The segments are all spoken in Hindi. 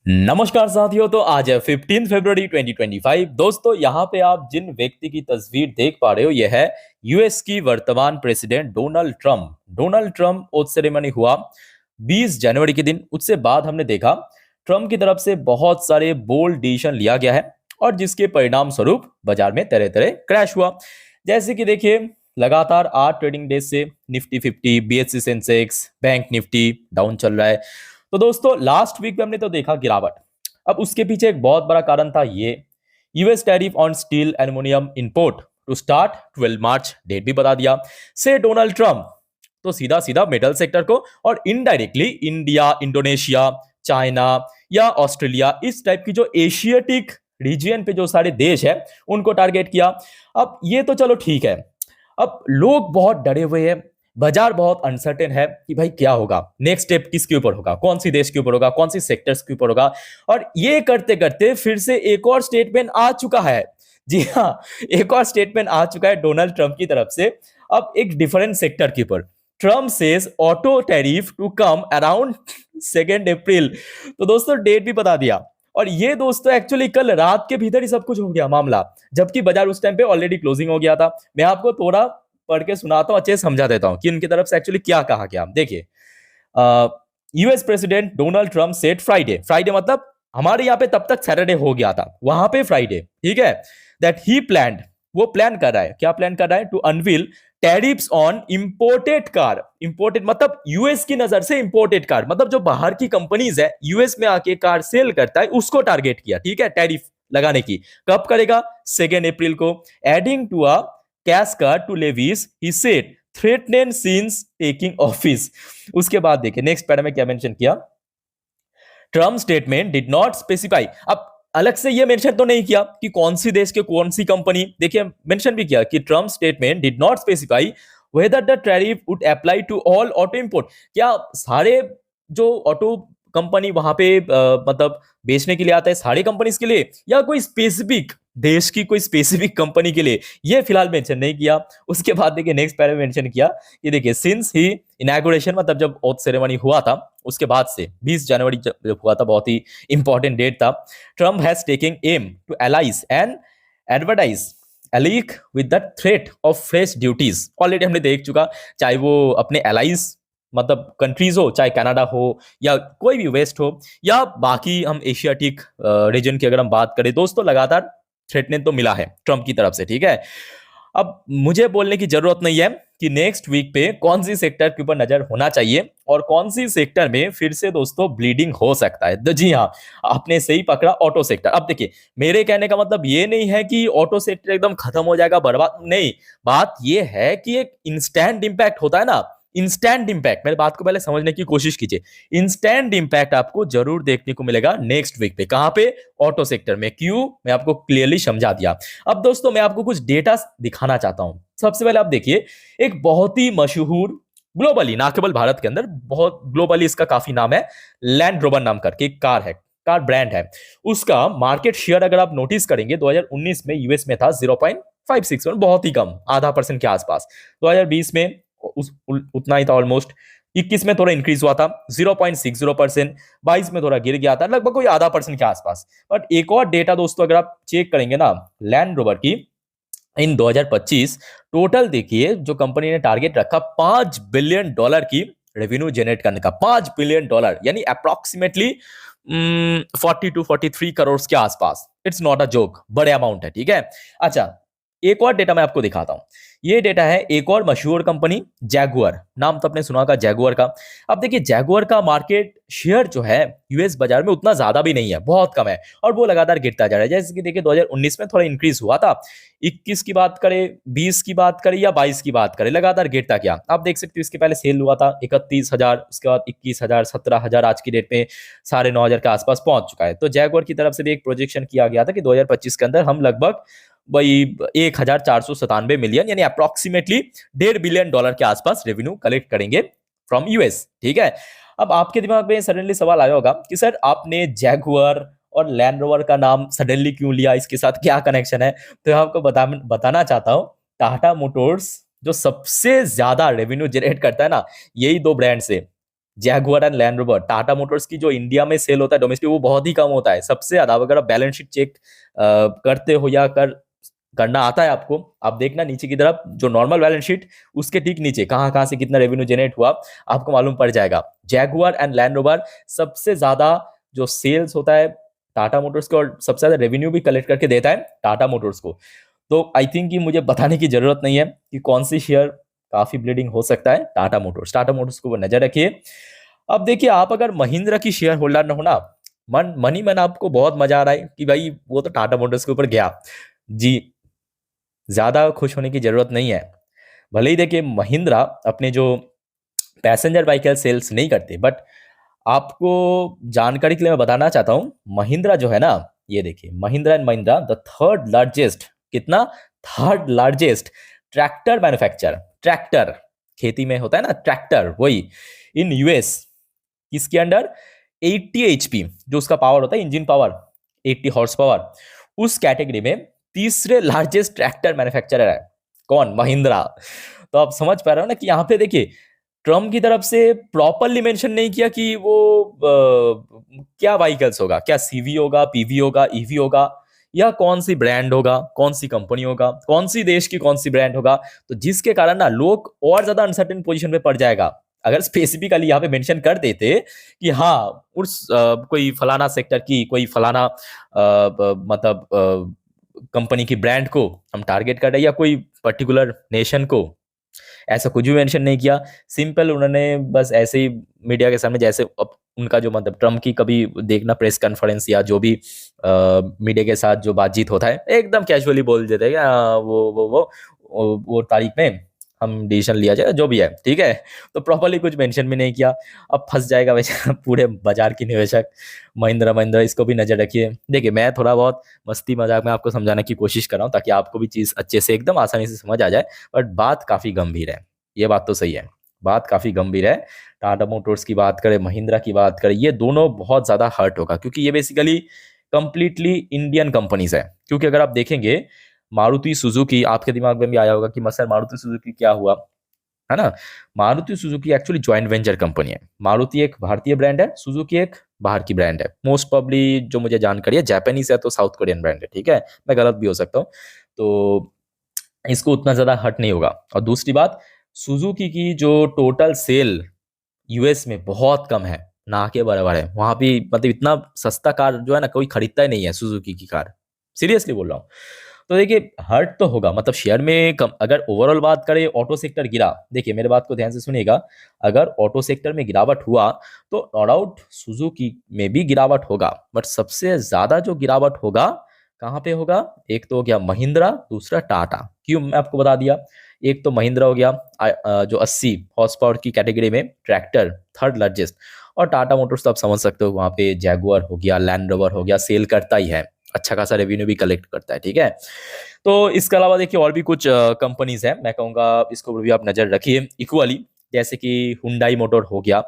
नमस्कार साथियों। तो आज है 15 फरवरी 2025। दोस्तों, यहाँ पे आप जिन व्यक्ति की तस्वीर देख पा रहे हो, यह है यूएस की वर्तमान president Donald Trump. Donald Trump oath ceremony हुआ 20 जनवरी के दिन। उससे बाद हमने देखा ट्रंप की तरफ से बहुत सारे बोल्ड डिसीजन लिया गया है और जिसके परिणाम स्वरूप बाजार में तरह तरह क्रैश हुआ। जैसे कि देखिए, लगातार 8 ट्रेडिंग डेज से Nifty 50, BSc Sensex, bank Nifty down चल रहा है। तो दोस्तों, लास्ट वीक में हमने तो देखा गिरावट। अब उसके पीछे एक बहुत बड़ा कारण था ये US tariff on steel aluminium import to start 12 मार्च, डेट भी बता दिया से डोनाल्ड ट्रंप। तो सीधा सीधा मेटल सेक्टर को और इनडायरेक्टली इंडिया, इंडोनेशिया, चाइना या ऑस्ट्रेलिया, इस टाइप की जो एशियाटिक रीजन पे जो सारे देश है उनको टारगेट किया। अब ये तो चलो ठीक है। अब लोग बहुत डरे हुए हैं, बाजार बहुत अनसर्टेन है कि भाई क्या होगा, नेक्स्ट स्टेप किसके ऊपर होगा, कौन सी देश के ऊपर होगा, कौन सी सेक्टर्स के ऊपर होगा। और ये करते करते फिर से एक और स्टेटमेंट आ चुका है। जी हाँ, एक और स्टेटमेंट आ चुका है डोनाल्ड ट्रंप की तरफ से। अब एक डिफरेंट सेक्टर के ऊपर Trump says auto tariff to come around 2 April. तो दोस्तों, डेट भी बता दिया। और ये दोस्तों एक्चुअली कल रात के भीतर ही सब कुछ हो गया मामला, जबकि बाजार उस टाइम पे ऑलरेडी क्लोजिंग हो गया था। मैं आपको थोड़ा पढ़ के सुनाता हूं, अच्छे से समझा देता हूं कि इनकी तरफ से एक्चुअली क्या कहा गया। देखिए, US president Donald Trump said Friday, Friday मतलब हमारे यहाँ पे तब तक सैटरडे हो गया था, वहां पे फ्राइडे, ठीक है। दैट ही प्लान्ड, वो प्लान कर रहा है, क्या प्लान कर रहा है, to unveil tariffs on imported car. Imported मतलब यूएस की नजर से इंपोर्टेड कार मतलब जो बाहर की कंपनीज है, यूएस में आके कार सेल करता है, उसको टारगेट किया, ठीक है, टैरिफ लगाने की। कब करेगा? 2 अप्रैल को। Adding to a cash car to levies, he said threaten since taking office. उसके बाद देखिए नेक्स्ट पैरा में क्या मेंशन किया, Trump statement did not specify. अब अलग से ये मेंशन तो नहीं किया कि कौन सी देश के कौन सी कंपनी, देखिए मेंशन भी किया कि Trump statement did not specify whether the tariff would apply to all auto import. क्या सारे जो ऑटो कंपनी वहां पे मतलब बेचने के लिए आता है, सारी कंपनीज के लिए, या कोई स्पेसिफिक देश की कोई स्पेसिफिक कंपनी के लिए, ये फिलहाल मेंशन नहीं किया। उसके बाद देखिए नेक्स्ट पैरा में मेंशन किया कि देखिए सिंस ही इनॉग्रेशन मतलब जब ओथ सेरेमनी हुआ था उसके बाद से 20 जनवरी जब हुआ था, बहुत ही इंपॉर्टेंट डेट था। Trump has taking aim to allies and adversaries alike with the threat of fresh duties. Already हमने देख चुका, चाहे वो अपने एलाइज मतलब कंट्रीज हो, चाहे कनाडा हो या कोई भी वेस्ट हो या बाकी हम एशियाटिक रीजन की अगर हम बात करें दोस्तों, लगातार थ्रेटनिंग तो मिला है ट्रम्प की तरफ से, ठीक है। अब मुझे बोलने की जरूरत नहीं है कि नेक्स्ट वीक पे कौन सी सेक्टर के ऊपर नजर होना चाहिए और कौन सी सेक्टर में फिर से दोस्तों ब्लीडिंग हो सकता है। तो जी हाँ, आपने सही पकड़ा, ऑटो सेक्टर। अब देखिए, मेरे कहने का मतलब ये नहीं है कि ऑटो सेक्टर एकदम खत्म हो जाएगा, बर्बाद नहीं। बात ये है कि एक इंस्टेंट इंपैक्ट होता है ना, इंस्टेंट इंपैक्ट, मेरे बात को पहले समझने की कोशिश कीजिए। इंस्टेंट इंपैक्ट आपको जरूर देखने को मिलेगा नेक्स्ट वीक पे। कहां पे? ऑटो सेक्टर में। क्यों? मैं आपको क्लियरली समझा दिया। अब दोस्तों, मैं आपको कुछ डेटा दिखाना चाहता हूं। सबसे पहले आप देखिए, एक बहुत ही मशहूर ग्लोबली, ना केवल भारत के अंदर, बहुत ग्लोबली इसका काफी नाम है, लैंड रोवर नाम करके एक कार है, कार ब्रांड है। उसका मार्केट शेयर अगर आप नोटिस करेंगे 2019 में यूएस में था 0.561, बहुत ही कम, आधा परसेंट के आसपास। 2020 में उतना ही था ऑलमोस्ट। 21 में थोड़ा इंक्रीज हुआ था 0.60%। 22 में थोड़ा गिर गया था, लगभग कोई आधा परसेंट के आसपास। बट एक और डेटा दोस्तों अगर आप चेक करेंगे ना लैंड रोवर की, इन 2025 टोटल देखिए जो कंपनी ने टारगेट रखा $5 बिलियन की रेवेन्यू जनरेट करने का। $5 बिलियन यानी अप्रोक्सीमेटली 40 to 43 करोड़ के आसपास। इट्स नॉट अ जोक, बड़े अमाउंट है, ठीक है। अच्छा, एक और डेटा मैं आपको दिखाता हूं। ये डेटा है एक और मशहूर कंपनी जैगुआर, नाम तो आपने सुना होगा जैगुआर का। अब देखिए, जैगुआर का मार्केट शेयर जो है यूएस बाजार में उतना ज्यादा भी नहीं है, बहुत कम है, और वो लगातार गिरता जा रहा है। जैसे कि देखिए 2019 में थोड़ा इंक्रीज हुआ था, 21 की बात करें, 20 की बात करें या 22 की बात करें, लगातार गिरता गया। आप देख सकते हो इसके पहले सेल हुआ था 31,000, उसके बाद 21,000, 17,000, आज की डेट में 9,500 के आसपास पहुंच चुका है। तो जैगुआर की तरफ से भी एक प्रोजेक्शन किया गया था कि 2025 के अंदर हम लगभग वही 1,497 मिलियन यानी अप्रोक्सीमेटली $1.5 बिलियन के आसपास रेवेन्यू कलेक्ट करेंगे फ्रॉम यूएस, ठीक है। अब आपके दिमाग में सडनली सवाल आया होगा कि सर आपने जैगुआर और लैंड रोवर का नाम सडनली क्यों लिया, इसके साथ क्या कनेक्शन है? तो मैं आपको बताना चाहता हूं, टाटा मोटर्स जो सबसे ज्यादा रेवेन्यू जनरेट करता है ना, यही दो ब्रांड से, Jaguar and land rover, Tata Motors की जो इंडिया में सेल होता है डोमेस्टिक, वो बहुत ही कम होता है। सबसे ज्यादा अगर आप बैलेंस शीट चेक करते हो या करना आता है आपको, आप देखना नीचे की तरफ जो नॉर्मल बैलेंस शीट, उसके ठीक नीचे कहाँ कहाँ से कितना रेवेन्यू जनरेट हुआ आपको मालूम पड़ जाएगा। जैगुआर एंड लैंड रोवर सबसे ज्यादा जो सेल्स होता है टाटा मोटर्स को, और सबसे ज्यादा रेवेन्यू भी कलेक्ट करके देता है टाटा मोटर्स को। तो आई थिंक कि मुझे बताने की जरूरत नहीं है कि कौन सी शेयर काफी ब्लीडिंग हो सकता है। टाटा मोटर्स, टाटा मोटर्स को नजर रखिए। अब देखिए, आप अगर महिंद्रा की शेयर होल्डर न होना, मनी मन आपको बहुत मजा आ रहा है कि भाई वो तो टाटा मोटर्स के ऊपर गया जी, ज्यादा खुश होने की जरूरत नहीं है। भले ही देखिए महिंद्रा अपने जो पैसेंजर व्हीकल सेल्स नहीं करते, बट आपको जानकारी के लिए मैं बताना चाहता हूं, महिंद्रा जो है ना, ये देखिए Mahindra and Mahindra the third largest, कितना, third largest tractor manufacture, tractor खेती में होता है ना ट्रैक्टर, वही इन यूएस, किसके अंडर, 80 एचपी जो उसका पावर होता है, इंजन पावर 80 हॉर्स पावर, उस कैटेगरी में तीसरे लार्जेस्ट ट्रैक्टर मैन्युफैक्चरर है कौन, महिंद्रा। तो आप समझ पा रहे हो ना कि यहाँ पे देखिए ट्रम्प की तरफ से प्रॉपरली मेंशन नहीं किया कि वो क्या व्हीकल्स होगा, क्या सीवी होगा, पीवी होगा, ईवी होगा, या कौन सी ब्रांड होगा, कौन सी कंपनी होगा, कौन सी देश की कौन सी ब्रांड होगा। तो जिसके कारण ना लोग और ज्यादा अनसर्टेन पोजीशन पे पड़ जाएगा। अगर स्पेसिफिकली यहाँ पे मेंशन कर देते कि हाँ उस कोई फलाना सेक्टर की कोई फलाना मतलब कंपनी की ब्रांड को हम टारगेट कर रहे हैं, या कोई पर्टिकुलर नेशन को, ऐसा कुछ भी मेंशन नहीं किया। सिंपल उन्होंने बस ऐसे ही मीडिया के सामने, जैसे उनका जो मतलब ट्रम्प की कभी देखना प्रेस कॉन्फ्रेंस या जो भी मीडिया के साथ जो बातचीत होता है, एकदम कैजुअली बोल देते हैं कि वो तारीख में हम डिसीजन लिया जाए, जो भी है ठीक है। तो प्रॉपरली कुछ मेंशन भी नहीं किया। अब फंस जाएगा वैसे पूरे बाजार की निवेशक महिंद्रा महिंद्रा, इसको भी नजर रखिए। देखिए मैं थोड़ा बहुत मस्ती मजाक में आपको समझाने की कोशिश कर रहा हूँ ताकि आपको भी चीज़ अच्छे से एकदम आसानी से समझ आ जाए, बट बात काफ़ी गंभीर है, ये बात तो सही है, बात काफ़ी गंभीर है। टाटा मोटर्स की बात करें, महिंद्रा की बात करें, ये दोनों बहुत ज़्यादा हर्ट होगा, क्योंकि ये बेसिकली कंप्लीटली इंडियन कंपनीज है। क्योंकि अगर आप देखेंगे मारुति सुजुकी, आपके दिमाग में भी आया होगा कि सर मारुति सुजुकी क्या हुआ, है ना। Maruti Suzuki actually joint venture company है। मारुति एक भारतीय ब्रांड है, सुजुकी एक बाहर की ब्रांड है। मोस्ट प्रोबब्ली जो मुझे जानकारी है जापानीज है, तो साउथ कोरियन ब्रांड है, ठीक है, मैं गलत भी हो सकता हूँ। तो इसको उतना ज्यादा हर्ट नहीं होगा। और दूसरी बात, सुजुकी की जो टोटल सेल यूएस में बहुत कम है, ना के बराबर है। वहां भी मतलब इतना सस्ता कार जो है ना, कोई खरीदता ही नहीं है सुजुकी की कार, सीरियसली बोल रहा हूँ। तो देखिए हर्ट तो होगा, मतलब शेयर में कम। अगर ओवरऑल बात करें, ऑटो सेक्टर गिरा, देखिए मेरे बात को ध्यान से सुनिएगा, अगर ऑटो सेक्टर में गिरावट हुआ तो नो डाउट सुजुकी में भी गिरावट होगा, बट सबसे ज्यादा जो गिरावट होगा कहाँ पे होगा, एक तो हो गया महिंद्रा, दूसरा टाटा। क्यों, मैं आपको बता दिया। एक तो महिंद्रा हो गया जो 80 हॉर्स पावर की कैटेगरी में ट्रैक्टर थर्ड लार्जेस्ट, और टाटा मोटर्स तो आप समझ सकते हो, वहां पे जैगुआर हो गया, लैंड रोवर हो गया, सेल करता ही है, अच्छा खासा रेवेन्यू भी कलेक्ट करता है, ठीक है। तो इसके अलावा देखिए और भी कुछ कंपनीज हैं, मैं कहूँगा इसको भी आप नजर रखिए इक्वली। जैसे कि हुंडई मोटर हो गया,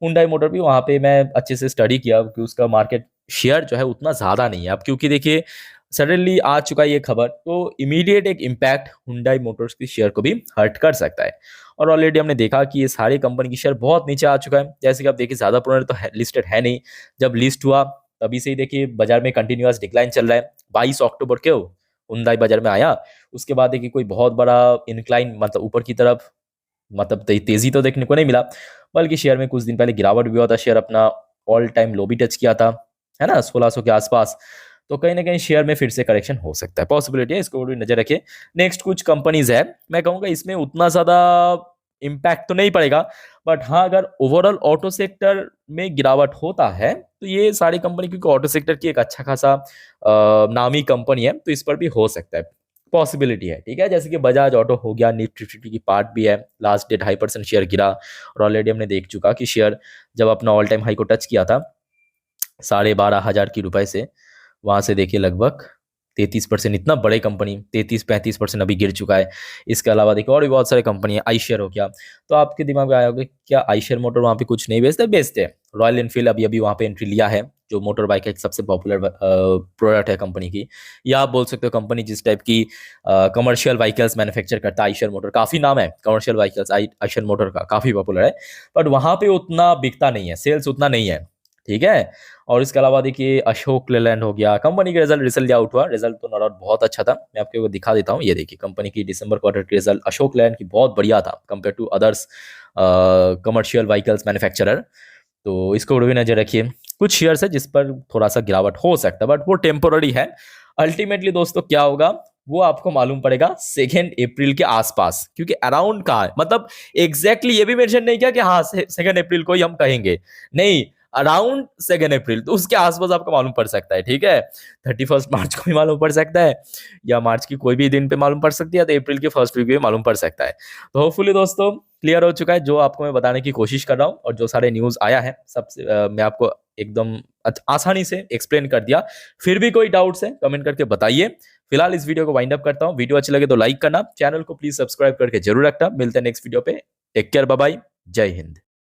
हुंडई मोटर भी वहाँ पे मैं अच्छे से स्टडी किया कि उसका मार्केट शेयर जो है उतना ज़्यादा नहीं है अब, क्योंकि देखिए सडनली आ चुका है ये खबर, तो इमीडिएट एक इम्पैक्ट हुंडई मोटर्स की शेयर को भी हर्ट कर सकता है। और ऑलरेडी हमने देखा कि ये सारी कंपनी की शेयर बहुत नीचे आ चुका है। जैसे कि आप देखिए ज़्यादा पुराने तो लिस्टेड है नहीं, जब लिस्ट हुआ तभी से ही देखिए बाजार में कंटिन्यूअस डिक्लाइन चल रहा है। 22 अक्टूबर को हुंडई बाजार में आया, उसके बाद देखिए कोई बहुत बड़ा इनक्लाइन मतलब ऊपर की तरफ मतलब तेजी तो देखने को नहीं मिला, बल्कि शेयर में कुछ दिन पहले गिरावट भी हुआ था। शेयर अपना ऑल टाइम लो भी टच किया था, है ना, 1600 के आसपास। तो कहीं ना कहीं शेयर में फिर से करेक्शन हो सकता है, पॉसिबिलिटी है, इसको भी नजर रखिए। नेक्स्ट कुछ कंपनीज है, मैं कहूंगा इसमें उतना ज्यादा इम्पैक्ट तो नहीं पड़ेगा, बट हाँ अगर ओवरऑल ऑटो सेक्टर में गिरावट होता है तो ये सारी कंपनी, क्योंकि ऑटो सेक्टर की एक अच्छा खासा नामी कंपनी है, तो इस पर भी हो सकता है, पॉसिबिलिटी है, ठीक है। जैसे कि बजाज ऑटो हो गया, निफ्टी 50 की पार्ट भी है, लास्ट डे 2.5% शेयर गिरा, और ऑलरेडी हमने देख चुका कि शेयर जब अपना ऑल टाइम हाई को टच किया था 12,500 की रुपए से, वहां से देखिए लगभग 33%, इतना बड़े कंपनी 33-35% अभी गिर चुका है। इसके अलावा देखिए और भी बहुत सारे कंपनी है, आईशेयर हो गया। तो आपके दिमाग में आया होगा क्या आईशेयर मोटर वहाँ पे कुछ नहीं बेचते, बेचते हैं। रॉयल एनफील्ड अभी अभी वहाँ पे एंट्री लिया है, जो मोटर बाइक एक सबसे पॉपुलर प्रोडक्ट है कंपनी की, या आप बोल सकते हो कंपनी जिस टाइप की कमर्शियल व्हीकल्स मैन्युफैक्चर करता है, आइशर मोटर, काफ़ी नाम है कमर्शियल व्हीकल्स आइशर मोटर का, काफ़ी पॉपुलर है, बट वहाँ पे उतना बिकता नहीं है, सेल्स उतना नहीं है, ठीक है। और इसके अलावा देखिए अशोक लेलैंड हो गया, कंपनी का रिजल्ट रिसेंटली आउट हुआ, रिजल्ट तो नो डाउट बहुत अच्छा था, मैं आपको दिखा देता हूँ, ये देखिए कंपनी की दिसंबर क्वार्टर की रिजल्ट अशोक लेलैंड की बहुत बढ़िया था compare to others commercial vehicles manufacturer. तो इसको भी नजर रखिए। कुछ शेयर्स है जिस पर थोड़ा सा गिरावट हो सकता है, बट वो टेम्पोररी है। अल्टीमेटली दोस्तों क्या होगा वो आपको मालूम पड़ेगा 2 अप्रैल के आसपास, क्योंकि अराउंड कहाँ है, मतलब एग्जैक्टली ये भी मेंशन नहीं किया कि हाँ 2 अप्रैल को ही हम कहेंगे, नहीं, अराउंड 2 अप्रैल, तो उसके आसपास आपको मालूम पड़ सकता है, ठीक है। 31 मार्च को भी मालूम पड़ सकता है, या मार्च की कोई भी दिन पे मालूम पड़ सकती है, तो अप्रैल के फर्स्ट वीक में मालूम पड़ सकता है। तो होपफुली दोस्तों क्लियर हो चुका है जो आपको मैं बताने की कोशिश कर रहा हूँ, और जो सारे न्यूज़ आया है सबसे मैं आपको एकदम आसानी से एक्सप्लेन कर दिया। फिर भी कोई डाउट्स है कमेंट करके बताइए। फिलहाल इस वीडियो को वाइंड अप करता हूँ। वीडियो अच्छी लगे तो लाइक करना, चैनल को प्लीज सब्सक्राइब करके जरूर रखना। मिलते हैं नेक्स्ट वीडियो पे। टेक केयर, बाय बाय, जय हिंद।